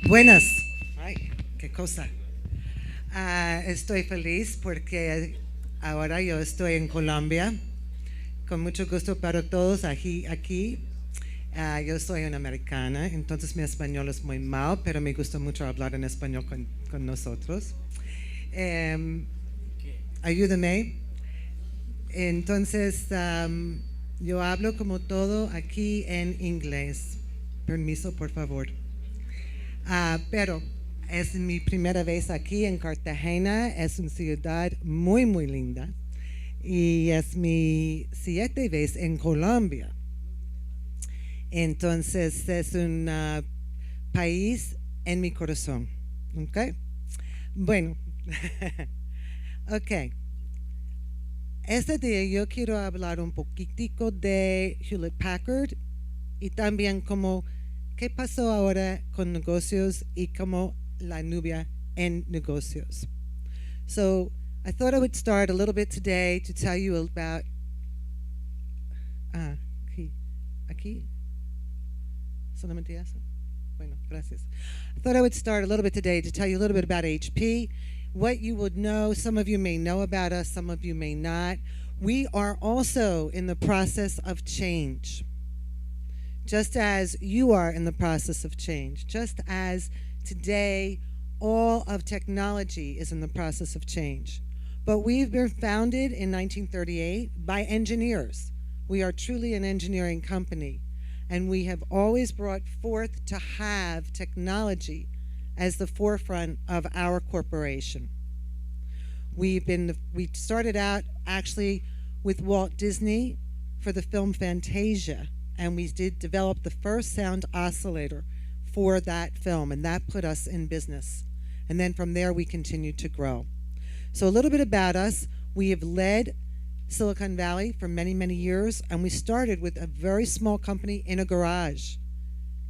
Buenas. Ay, qué cosa. Estoy feliz porque ahora yo estoy en Colombia. Con mucho gusto para todos aquí. Yo soy una americana, entonces mi español es muy mal, pero me gusta mucho hablar en español con nosotros. Em, Ayúdame. Entonces, yo hablo como todo aquí en inglés. Permiso, por favor. Pero es mi primera vez aquí en Cartagena. Es una ciudad muy, muy linda. Y es mi 7ª vez en Colombia. Entonces es un país en mi corazón. ¿Ok? Bueno, ok. Este día yo quiero hablar un poquitico de Hewlett Packard y también como qué pasó ahora con negocios y como la nubia en negocios. So I thought I would start a little bit today to tell you about aquí. Solamente eso. Bueno, gracias. I thought I would start a little bit today to tell you a little bit about HP, what you would know. Some of you may know about us, some of you may not. We are also in the process of change, just as you are in the process of change, just as today all of technology is in the process of change. But we've been founded in 1938 by engineers. We are truly an engineering company. And we have always brought forth to have technology as the forefront of our corporation. We started out actually with Walt Disney for the film Fantasia, and we did develop the first sound oscillator for that film, and that put us in business. And then from there we continued to grow. So a little bit about us. We have led Silicon Valley for many, many years, and we started with a very small company in a garage.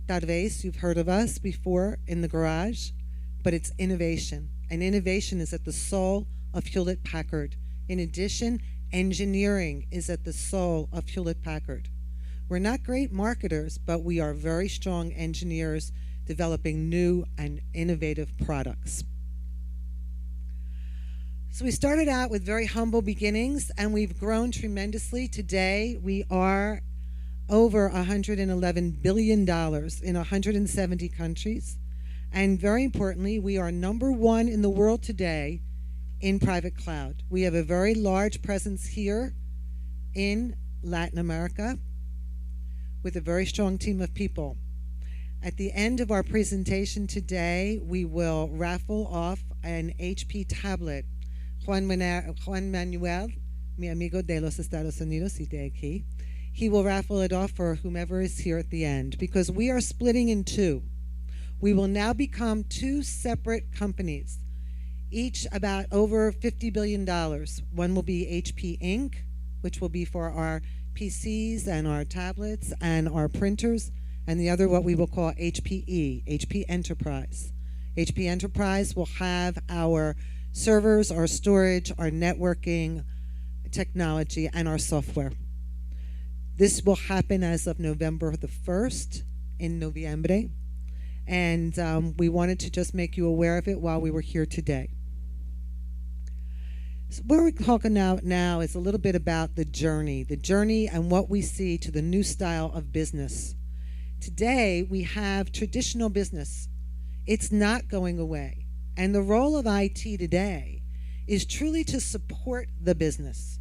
Tal vez you've heard of us before in the garage, but it's innovation, and innovation is at the soul of Hewlett Packard. In addition, engineering is at the soul of Hewlett Packard. We're not great marketers, but we are very strong engineers developing new and innovative products. So we started out with very humble beginnings, and we've grown tremendously. Today, we are over $111 billion in 170 countries. And very importantly, we are number one in the world today in private cloud. We have a very large presence here in Latin America with a very strong team of people. At the end of our presentation today, we will raffle off an HP tablet. Juan Manuel, mi amigo de los Estados Unidos y de aquí, he will raffle it off for whomever is here at the end, because we are splitting in two. We will now become two separate companies, each about over $50 billion. One will be HP Inc., which will be for our PCs and our tablets and our printers, and the other what we will call HPE, HP Enterprise. HP Enterprise will have our servers, our storage, our networking technology, and our software. This will happen as of November the 1st in Noviembre, and we wanted to just make you aware of it while we were here today. So what we're talking now is a little bit about the journey and what we see to the new style of business. Today, we have traditional business. It's not going away. And the role of IT today is truly to support the business,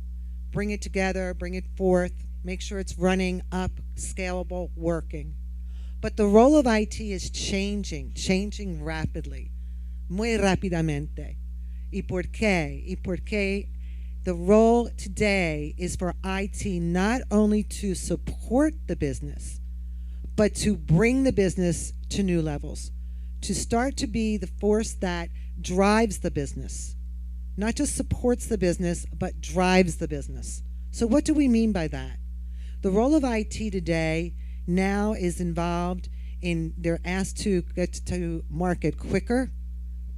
bring it together, bring it forth, make sure it's running up, scalable, working. But the role of IT is changing rapidly, muy rápidamente. ¿Y por qué? ¿Y por qué? The role today is for IT not only to support the business, but to bring the business to new levels, to start to be the force that drives the business, not just supports the business, but drives the business. So what do we mean by that? The role of IT today now is involved in, they're asked to get to market quicker,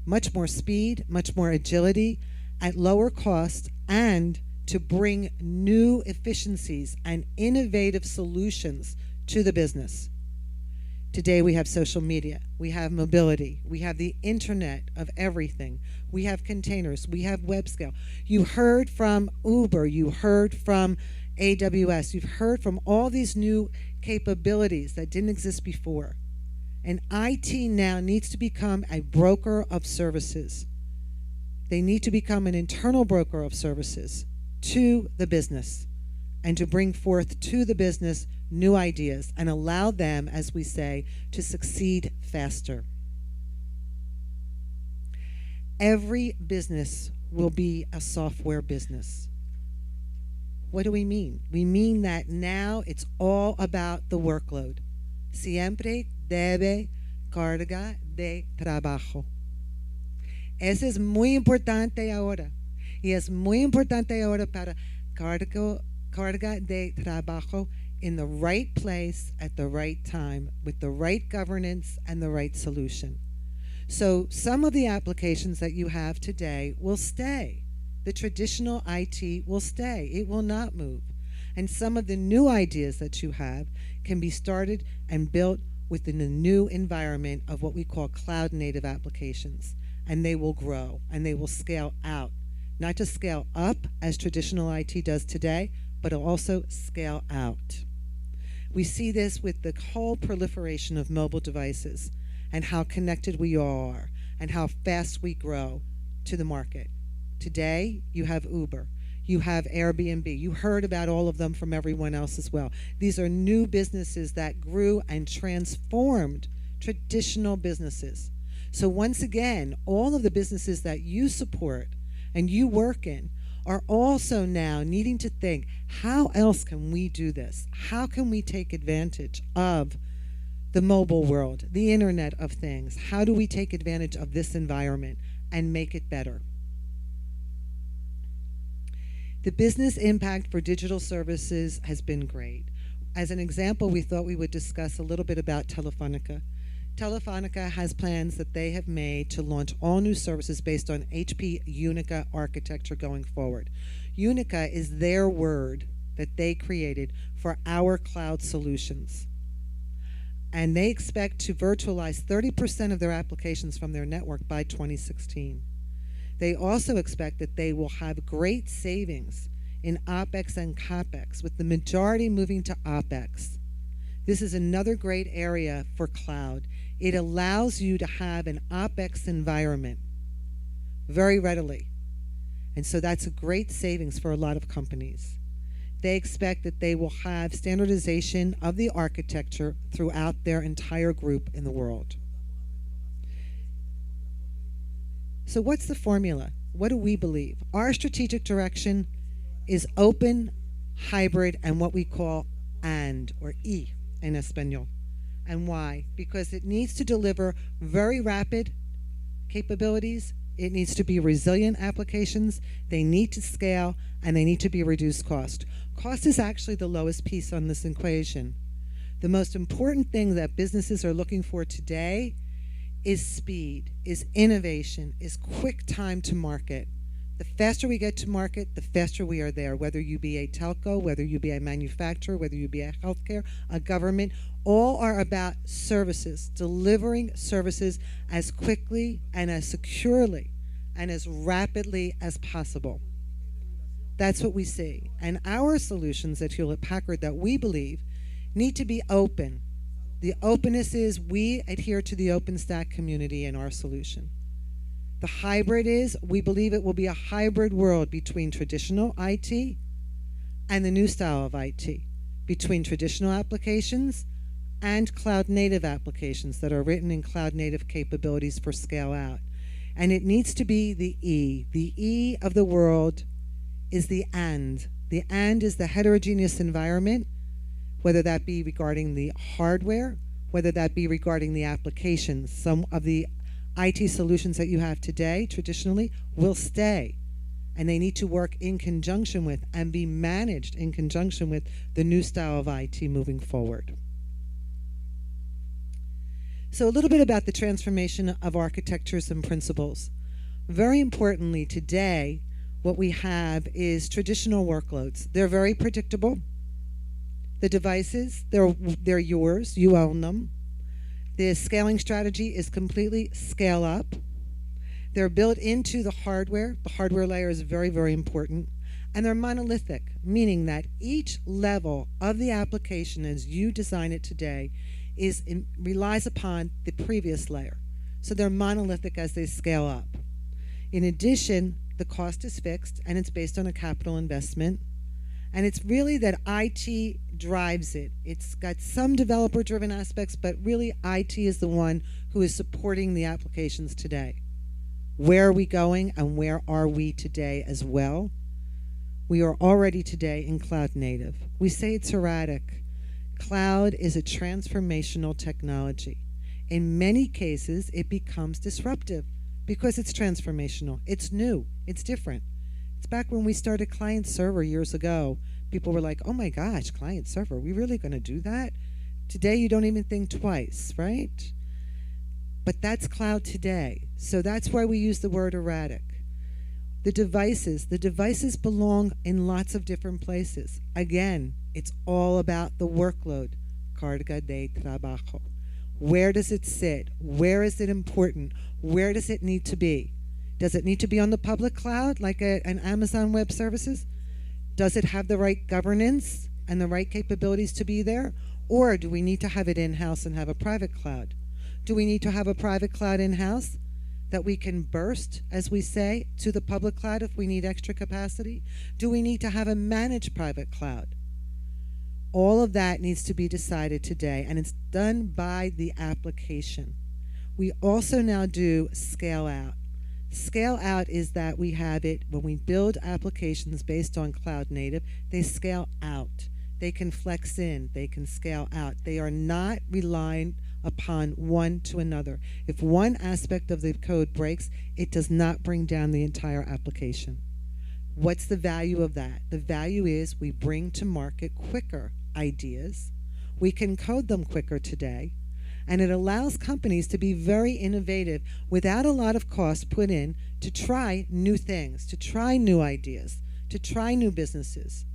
much more speed, much more agility, at lower cost, and to bring new efficiencies and innovative solutions to the business. Today we have social media, we have mobility, we have the internet of everything, we have containers, we have web scale. You heard from Uber, you heard from AWS, you've heard from all these new capabilities that didn't exist before. And IT now needs to become a broker of services. They need to become an internal broker of services to the business and to bring forth to the business new ideas and allow them, as we say, to succeed faster. Every business will be a software business. What do we mean? We mean that now it's all about the workload. Siempre debe carga de trabajo. Eso es muy importante ahora. Y es muy importante ahora para carga de trabajo in the right place at the right time with the right governance and the right solution. So some of the applications that you have today will stay. The traditional IT will stay. It will not move. And some of the new ideas that you have can be started and built within the new environment of what we call cloud native applications. And they will grow and they will scale out. Not just scale up as traditional IT does today, but it'll also scale out. We see this with the whole proliferation of mobile devices and how connected we are and how fast we grow to the market. Today, you have Uber, you have Airbnb. You heard about all of them from everyone else as well. These are new businesses that grew and transformed traditional businesses. So once again, all of the businesses that you support and you work in are also now needing to think, how else can we do this? How can we take advantage of the mobile world, the Internet of Things? How do we take advantage of this environment and make it better? The business impact for digital services has been great. As an example, we thought we would discuss a little bit about Telefonica. Telefonica has plans that they have made to launch all new services based on HP Unica architecture going forward. Unica is their word that they created for our cloud solutions. And they expect to virtualize 30% of their applications from their network by 2016. They also expect that they will have great savings in OpEx and CapEx, with the majority moving to OpEx. This is another great area for cloud. It allows you to have an OpEx environment very readily. And so that's a great savings for a lot of companies. They expect that they will have standardization of the architecture throughout their entire group in the world. So what's the formula? What do we believe? Our strategic direction is open, hybrid, and what we call AND, or E in Espanol. And why? Because it needs to deliver very rapid capabilities. It needs to be resilient applications. They need to scale, and they need to be reduced cost. Cost is actually the lowest piece on this equation. The most important thing that businesses are looking for today is speed, is innovation, is quick time to market. The faster we get to market, the faster we are there, whether you be a telco, whether you be a manufacturer, whether you be a healthcare, a government, all are about services, delivering services as quickly and as securely and as rapidly as possible. That's what we see. And our solutions at Hewlett Packard that we believe need to be open. The openness is we adhere to the OpenStack community in our solution. The hybrid is we believe it will be a hybrid world between traditional IT and the new style of IT, between traditional applications and cloud native applications that are written in cloud native capabilities for scale out. And it needs to be the E. The E of the world is the AND. The AND is the heterogeneous environment, whether that be regarding the hardware, whether that be regarding the applications. Some of the IT solutions that you have today, traditionally, will stay. And they need to work in conjunction with and be managed in conjunction with the new style of IT moving forward. So a little bit about the transformation of architectures and principles. Very importantly, today, what we have is traditional workloads. They're very predictable. The devices, they're yours, you own them. The scaling strategy is completely scale up. They're built into the hardware. The hardware layer is very, very important. And they're monolithic, meaning that each level of the application as you design it today relies upon the previous layer. So they're monolithic as they scale up. In addition, the cost is fixed and it's based on a capital investment. And it's really that IT drives it. It's got some developer-driven aspects, but really IT is the one who is supporting the applications today. Where are we going and where are we today as well? We are already today in cloud native. We say it's erratic. Cloud is a transformational technology. In many cases, it becomes disruptive because it's transformational. It's new. It's different. It's back when we started client server years ago. People were like, oh my gosh, client server, are we really going to do that? Today, you don't even think twice, right? But that's cloud today. So that's why we use the word erratic. The devices belong in lots of different places. Again, it's all about the workload. Carga de trabajo. Where does it sit? Where is it important? Where does it need to be? Does it need to be on the public cloud like an Amazon Web Services? Does it have the right governance and the right capabilities to be there? Or do we need to have it in-house and have a private cloud? Do we need to have a private cloud in-house that we can burst, as we say, to the public cloud if we need extra capacity? Do we need to have a managed private cloud? All of that needs to be decided today, and it's done by the application. We also now do scale out. Scale out is that we have it, when we build applications based on cloud native, they scale out. They can flex in, they can scale out. They are not relying upon one to another. If one aspect of the code breaks, it does not bring down the entire application. What's the value of that? The value is we bring to market quicker ideas. We can code them quicker today. And it allows companies to be very innovative without a lot of cost put in to try new things, to try new ideas, to try new businesses.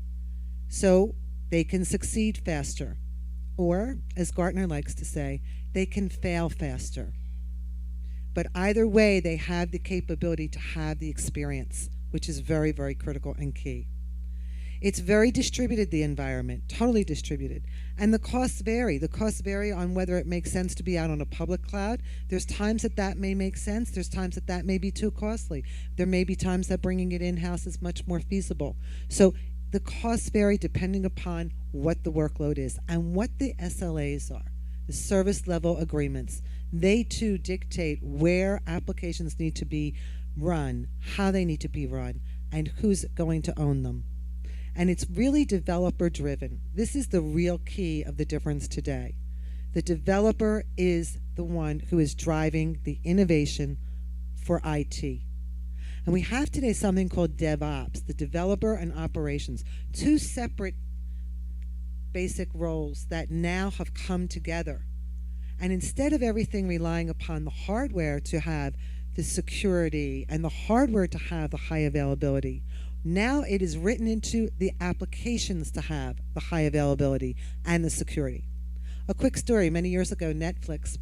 So they can succeed faster. Or, as Gartner likes to say, they can fail faster. But either way, they have the capability to have the experience, which is very, very critical and key. It's very distributed, the environment, totally distributed. And the costs vary. The costs vary on whether it makes sense to be out on a public cloud. There's times that that may make sense. There's times that that may be too costly. There may be times that bringing it in-house is much more feasible. So the costs vary depending upon what the workload is and what the SLAs are, the service level agreements. They too dictate where applications need to be run, how they need to be run, and who's going to own them. And it's really developer driven. This is the real key of the difference today. The developer is the one who is driving the innovation for IT. And we have today something called DevOps, the developer and operations, two separate basic roles that now have come together. And instead of everything relying upon the hardware to have the security and the hardware to have the high availability, now it is written into the applications to have the high availability and the security. A quick story, many years ago, Netflix,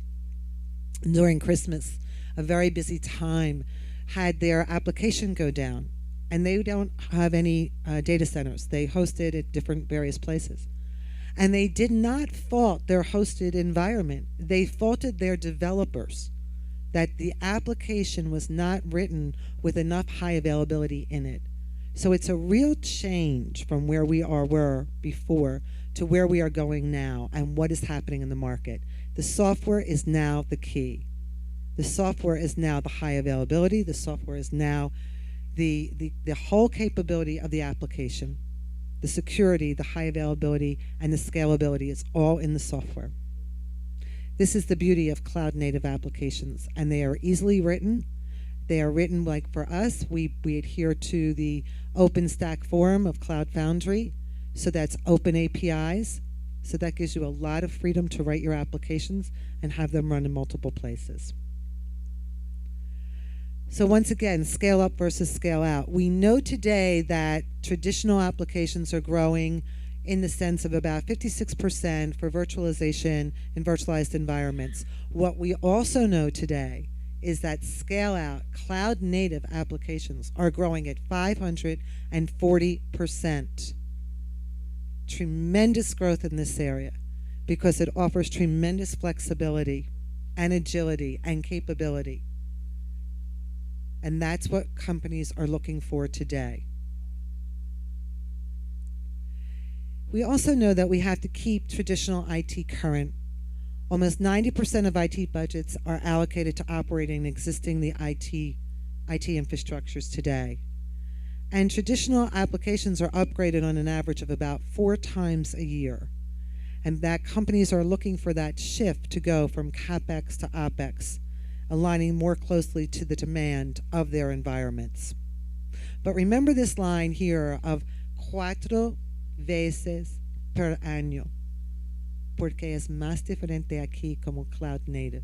during Christmas, a very busy time, had their application go down. And they don't have any data centers. They host it at different various places. And they did not fault their hosted environment. They faulted their developers, that the application was not written with enough high availability in it. So it's a real change from where we were before to where we are going now and what is happening in the market. The software is now the key. The software is now the high availability. The software is now the whole capability of the application. The security, the high availability, and the scalability is all in the software. This is the beauty of cloud native applications, and they are easily written. They are written like for us, we adhere to the OpenStack forum of Cloud Foundry, so that's open APIs. So that gives you a lot of freedom to write your applications and have them run in multiple places. So once again, scale up versus scale out. We know today that traditional applications are growing in the sense of about 56% for virtualization in virtualized environments. What we also know today is that scale-out cloud-native applications are growing at 540%. Tremendous growth in this area because it offers tremendous flexibility and agility and capability. And that's what companies are looking for today. We also know that we have to keep traditional IT current. Almost 90% of IT budgets are allocated to operating existing IT infrastructures today. And traditional applications are upgraded on an average of about 4 times a year. And that companies are looking for that shift to go from CapEx to OpEx, aligning more closely to the demand of their environments. But remember this line here of 4 veces per año, porque es más diferente aquí como cloud native.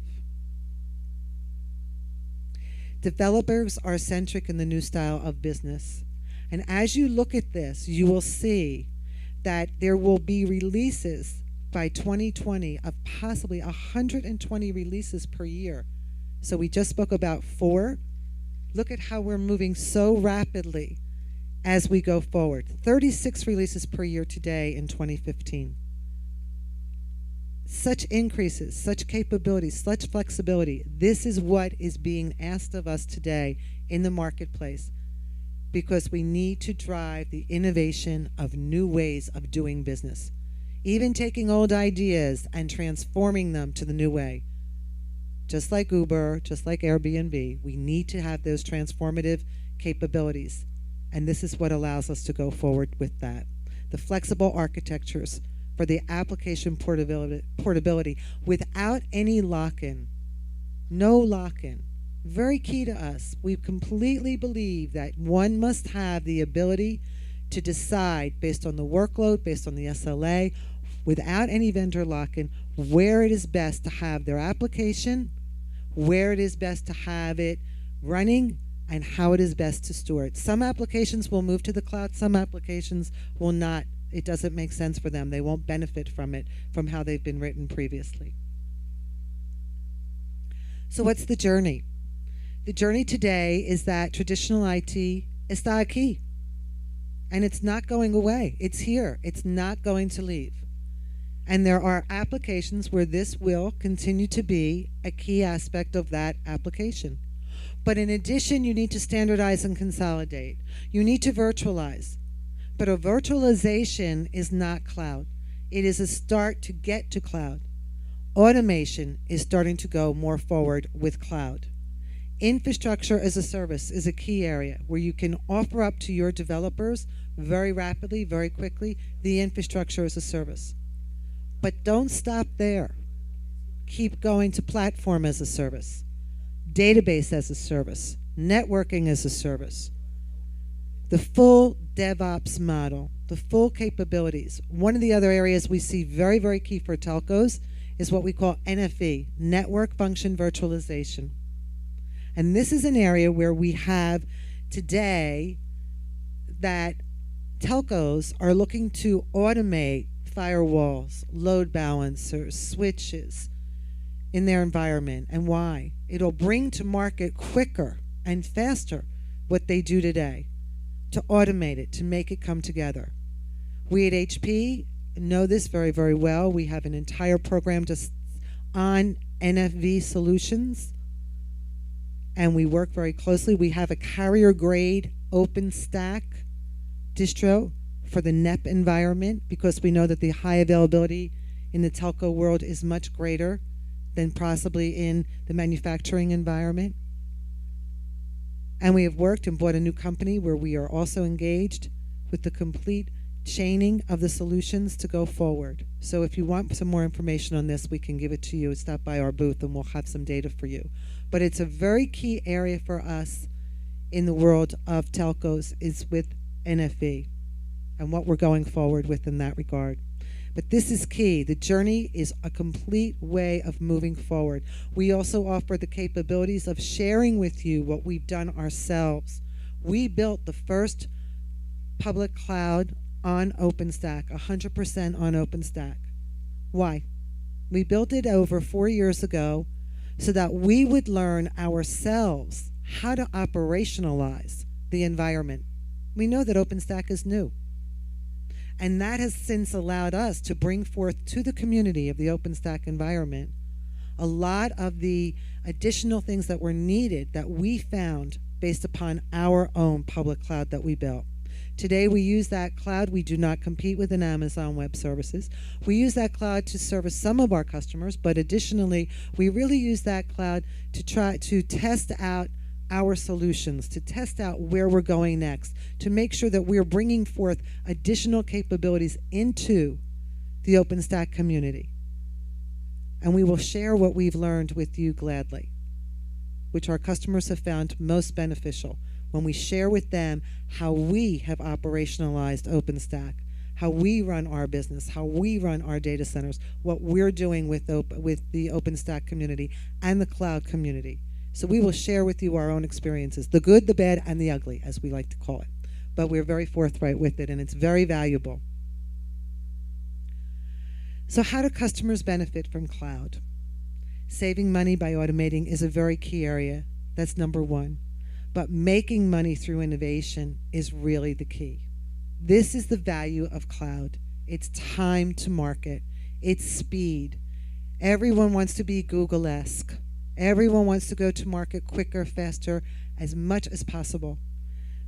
Developers are centric in the new style of business. And as you look at this, you will see that there will be releases by 2020 of possibly 120 releases per year. So we just spoke about 4. Look at how we're moving so rapidly as we go forward. 36 releases per year today in 2015. Such increases, such capabilities, such flexibility. This is what is being asked of us today in the marketplace, because we need to drive the innovation of new ways of doing business. Even taking old ideas and transforming them to the new way. Just like Uber, just like Airbnb, we need to have those transformative capabilities. And this is what allows us to go forward with that. The flexible architectures for the application portability without any lock-in. No lock-in. Very key to us. We completely believe that one must have the ability to decide based on the workload, based on the SLA, without any vendor lock-in, where it is best to have their application, where it is best to have it running, and how it is best to store it. Some applications will move to the cloud, some applications will not. It doesn't make sense for them. They won't benefit from it, from how they've been written previously. So what's the journey? The journey today is that traditional IT está aquí. And it's not going away. It's here. It's not going to leave. And there are applications where this will continue to be a key aspect of that application. But in addition, you need to standardize and consolidate. You need to virtualize. But a virtualization is not cloud. It is a start to get to cloud. Automation is starting to go more forward with cloud. Infrastructure as a service is a key area where you can offer up to your developers very rapidly, very quickly, the infrastructure as a service. But don't stop there. Keep going to platform as a service, database as a service, networking as a service. The full DevOps model, the full capabilities. One of the other areas we see very, very key for telcos is what we call NFV, Network Function Virtualization. And this is an area where we have today that telcos are looking to automate firewalls, load balancers, switches in their environment. And why? It'll bring to market quicker and faster what they do today, to automate it, to make it come together. We at HP know this very, very well. We have an entire program just on NFV solutions, and we work very closely. We have a carrier-grade OpenStack distro for the NEP environment because we know that the high availability in the telco world is much greater than possibly in the manufacturing environment. And we have worked and bought a new company where we are also engaged with the complete chaining of the solutions to go forward. So if you want some more information on this, we can give it to you. Stop by our booth and we'll have some data for you. But it's a very key area for us in the world of telcos is with NFV and what we're going forward with in that regard. But this is key. The journey is a complete way of moving forward. We also offer the capabilities of sharing with you what we've done ourselves. We built the first public cloud on OpenStack, 100% on OpenStack. Why? We built it over 4 years ago so that we would learn ourselves how to operationalize the environment. We know that OpenStack is new. And that has since allowed us to bring forth to the community of the OpenStack environment a lot of the additional things that were needed that we found based upon our own public cloud that we built. Today we use that cloud. We do not compete with an Amazon Web Services. We use that cloud to service some of our customers, but additionally, we really use that cloud to try to test out our solutions, to test out where we're going next, to make sure that we're bringing forth additional capabilities into the OpenStack community. And we will share what we've learned with you gladly, which our customers have found most beneficial when we share with them how we have operationalized OpenStack, how we run our business, how we run our data centers, what we're doing with the OpenStack community and the cloud community. So we will share with you our own experiences, the good, the bad, and the ugly, as we like to call it. But we're very forthright with it, and it's very valuable. So how do customers benefit from cloud? Saving money by automating is a very key area. That's number one. But making money through innovation is really the key. This is the value of cloud. It's time to market. It's speed. Everyone wants to be Google-esque. Everyone wants to go to market quicker, faster, as much as possible.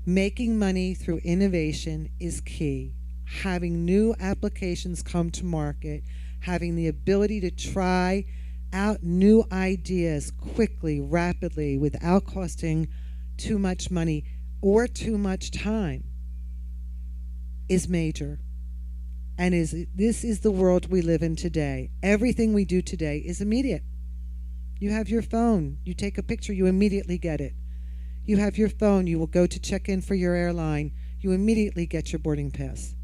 Making money through innovation is key. Having new applications come to market, having the ability to try out new ideas quickly, rapidly, without costing too much money or too much time is major. And this is the world we live in today. Everything we do today is immediate. You have your phone, you take a picture, you immediately get it. You have your phone, you will go to check in for your airline, you immediately get your boarding pass.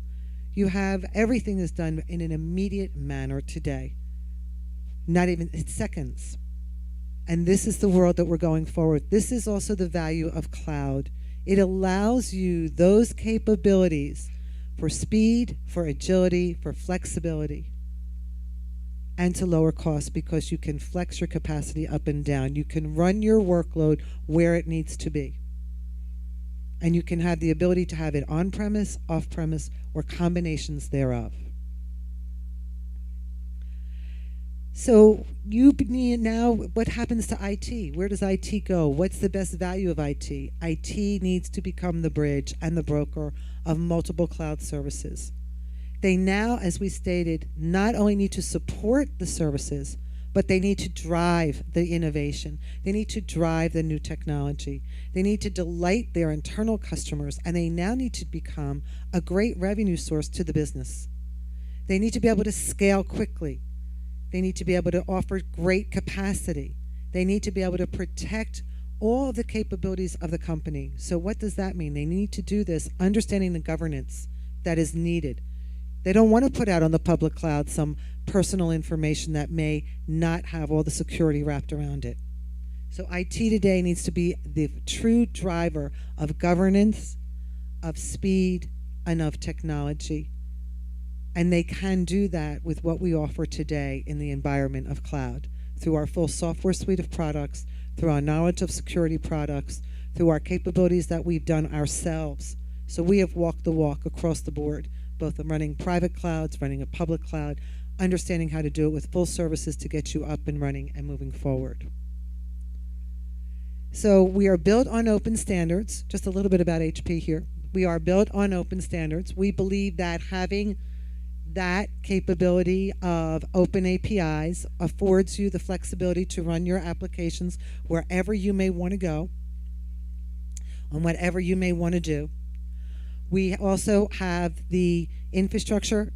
You have, everything is done in an immediate manner today. Not even, it's seconds. And this is the world that we're going forward. This is also the value of cloud. It allows you those capabilities for speed, for agility, for flexibility, and to lower costs because you can flex your capacity up and down. You can run your workload where it needs to be. And you can have the ability to have it on-premise, off-premise, or combinations thereof. So you need now, what happens to IT? Where does IT go? What's the best value of IT? IT needs to become the bridge and the broker of multiple cloud services. They now, as we stated, not only need to support the services, but they need to drive the innovation. They need to drive the new technology. They need to delight their internal customers, and they now need to become a great revenue source to the business. They need to be able to scale quickly. They need to be able to offer great capacity. They need to be able to protect all of the capabilities of the company. So what does that mean? They need to do this understanding the governance that is needed. They don't want to put out on the public cloud some personal information that may not have all the security wrapped around it. So IT today needs to be the true driver of governance, of speed, and of technology. And they can do that with what we offer today in the environment of cloud, through our full software suite of products, through our knowledge of security products, through our capabilities that we've done ourselves. So we have walked the walk across the board, both in running private clouds, running a public cloud, understanding how to do it with full services to get you up and running and moving forward. So we are built on open standards. Just a little bit about HP here. We are built on open standards. We believe that having that capability of open APIs affords you the flexibility to run your applications wherever you may want to go, on whatever you may want to do. We also have the infrastructure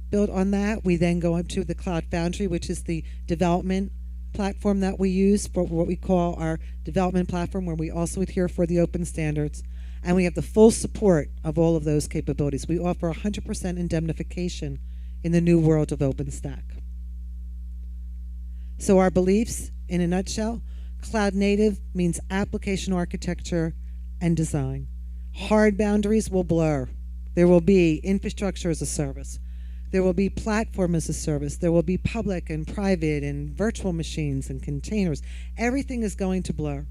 built on that. We then go up to the Cloud Foundry, which is the development platform that we use for what we call our development platform, where we also adhere for the open standards. And we have the full support of all of those capabilities. We offer 100% indemnification in the new world of OpenStack. So our beliefs, in a nutshell, cloud native means application architecture and design. Hard boundaries will blur. There will be infrastructure as a service. There will be platform as a service. There will be public and private and virtual machines and containers. Everything is going to blur.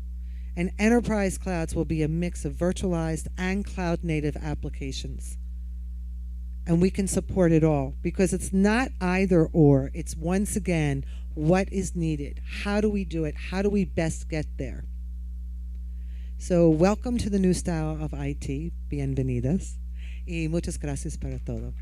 And enterprise clouds will be a mix of virtualized and cloud native applications. And we can support it all because it's not either or. It's once again, what is needed? How do we do it? How do we best get there? So welcome to the new style of IT. Bienvenidas. Y muchas gracias para todo.